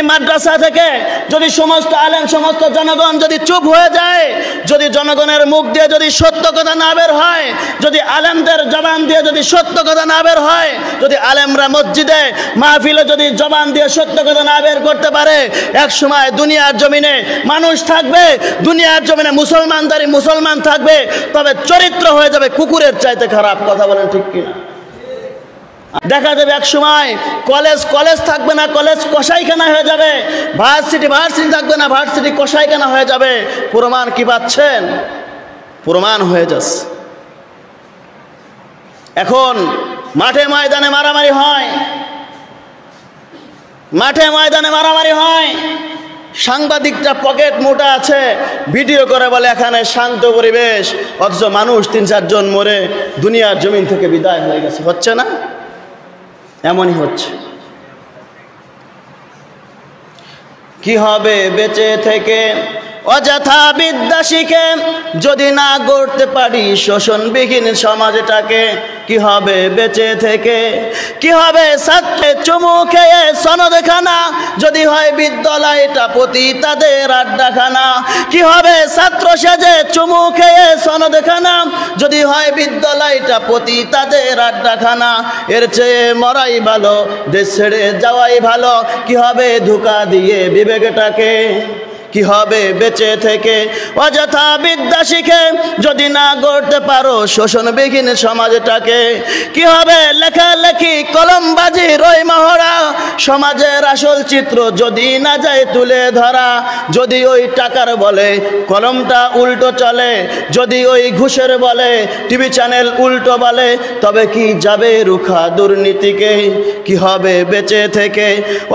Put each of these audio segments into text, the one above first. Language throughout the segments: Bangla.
মাদ্রাসা থেকে যদি সমস্ত আলেম সমস্ত জনগণ যদি চুপ হয়ে যায়, যদি জনগণের মুখ দিয়ে যদি সত্য কথা না বের হয়, যদি আলেমদের জবান দিয়ে যদি সত্য কথা না বের হয়, যদি আলেমরা মসজিদে মাহফিলে যদি জবান দিয়ে সত্য কথা না বের করতে পারে, এক সময় দুনিয়ার জমিনে মানুষ থাকবে, দুনিয়ার জমিনে মুসলমানদারি মুসলমান থাকবে, তবে চরিত্র হয়ে যাবে কুকুরের চাইতে খারাপ। কথা বলেন ঠিক কিনা? দেখা যাবে এক সময় কলেজ কলেজ থাকবে না, কলেজ কসাইখানা হয়ে যাবে, ভার্সিটি ভার্সিটি থাকবে না, ভার্সিটি কসাইখানা হয়ে যাবে। প্রমাণ কি পাচ্ছেন? প্রমাণ হয়ে যাচ্ছে। এখন মাঠে ময়দানে মারামারি হয়, মাঠে ময়দানে মারামারি হয়, সাংবাদিকটা পকেট মোটা আছে, ভিডিও করে বলে এখানে শান্ত পরিবেশ, অথচ মানুষ ৩-৪ জন মরে দুনিয়ার জমিন থেকে বিদায় হয়ে গেছে। হচ্ছে না? এমনই হচ্ছে। কি হবে বেঁচে থেকে অযথা বিদ্যা শিখে যদি না গড়তে পারি শোষণবিহীন সমাজটাকে? কি হবে বেঁচে থেকে? কি হবে ছাত্রে চুমু খেয়ে সনদখানা যদি হয় বিদ্যালয়টা পতিতাদের আড্ডাখানা? কি হবে ছাত্র সেজে চুমু খেয়ে সনদখানা যদি হয় বিদ্যালয়টা পতিতাদের আড্ডাখানা? এর চেয়ে মরাই ভালো, দেশ ছেড়ে যাওয়াই ভালো। কি হবে ধোঁকা দিয়ে বিবেকটাকে? কি হবে বেঁচে থেকে অযথা বিদ্যা শিখে যদি না গড়তে পারো শোষণবিহীন সমাজটাকে? কি হবে লেখালেখি কলমবাজি রই মহড়া সমাজের আসল চিত্র যদি না যায় তুলে ধরা? যদি ওই টাকার বলে কলমটা উল্টো চলে, যদি ওই ঘুষের বলে টিভি চ্যানেল উল্টো বলে, তবে কি যাবে রুখা দুর্নীতিকে? কি হবে বেঁচে থেকে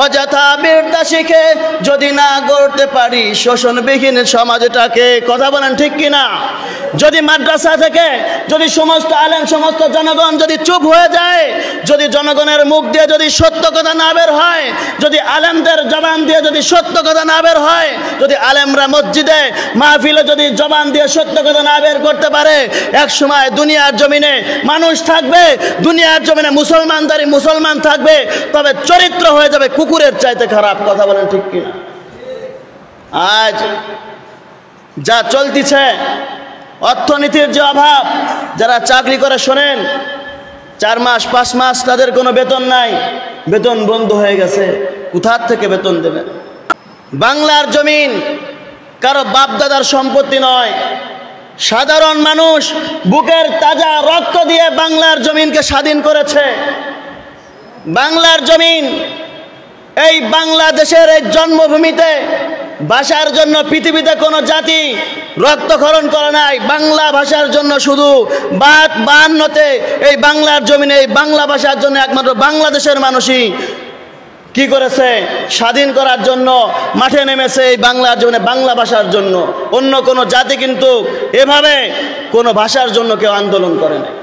অযথা বিদ্যা শিখে যদি না গড়তে পারি শোষণবিহীন সমাজটাকে? কথা বলেন ঠিক কিনা? যদি মাদ্রাসা থেকে যদি সমস্ত আলেম সমস্ত জনগণ যদি চুপ হয়ে যায়, যদি জনগণের মুখ দিয়ে যদি সত্য কথা না বের হয়, যদি আলেমদের জবান দিয়ে যদি সত্য কথা না বের হয়, যদি আলেমরা মসজিদে মাহফিলে যদি জবান দিয়ে সত্য কথা না বের করতে পারে, এক সময় দুনিয়ার জমিনে মানুষ থাকবে, দুনিয়ার জমিনে মুসলমানদারি মুসলমান থাকবে, তবে চরিত্র হয়ে যাবে কুকুরের চাইতে খারাপ। কথা বলেন ঠিক কিনা? আজ যা চলতেছে, অর্থনীতির যে অভাব, যারা চাকরি করে শোনেন, 4 মাস 5 মাস তাদের কোনো বেতন নাই, বেতন বন্ধ হয়ে গেছে, কোথার থেকে বেতন দেবে? বাংলার জমিন কারো বাপদাদার সম্পত্তি নয়, সাধারণ মানুষ বুকের তাজা রক্ত দিয়ে বাংলার জমিনকে স্বাধীন করেছে। বাংলার জমিন এই বাংলাদেশের এই জন্মভূমিতে ভাষার জন্য পৃথিবীতে কোনো জাতি রক্তক্ষরণ করে নাই। বাংলা ভাষার জন্য শুধু 52তে এই বাংলার জমিনে এই বাংলা ভাষার জন্য একমাত্র বাংলাদেশের মানুষই কি করেছে? স্বাধীন করার জন্য মাঠে নেমেছে এই বাংলার জমিনে বাংলা ভাষার জন্য। অন্য কোনো জাতি কিন্তু এভাবে কোনো ভাষার জন্য কেউ আন্দোলন করে নাই।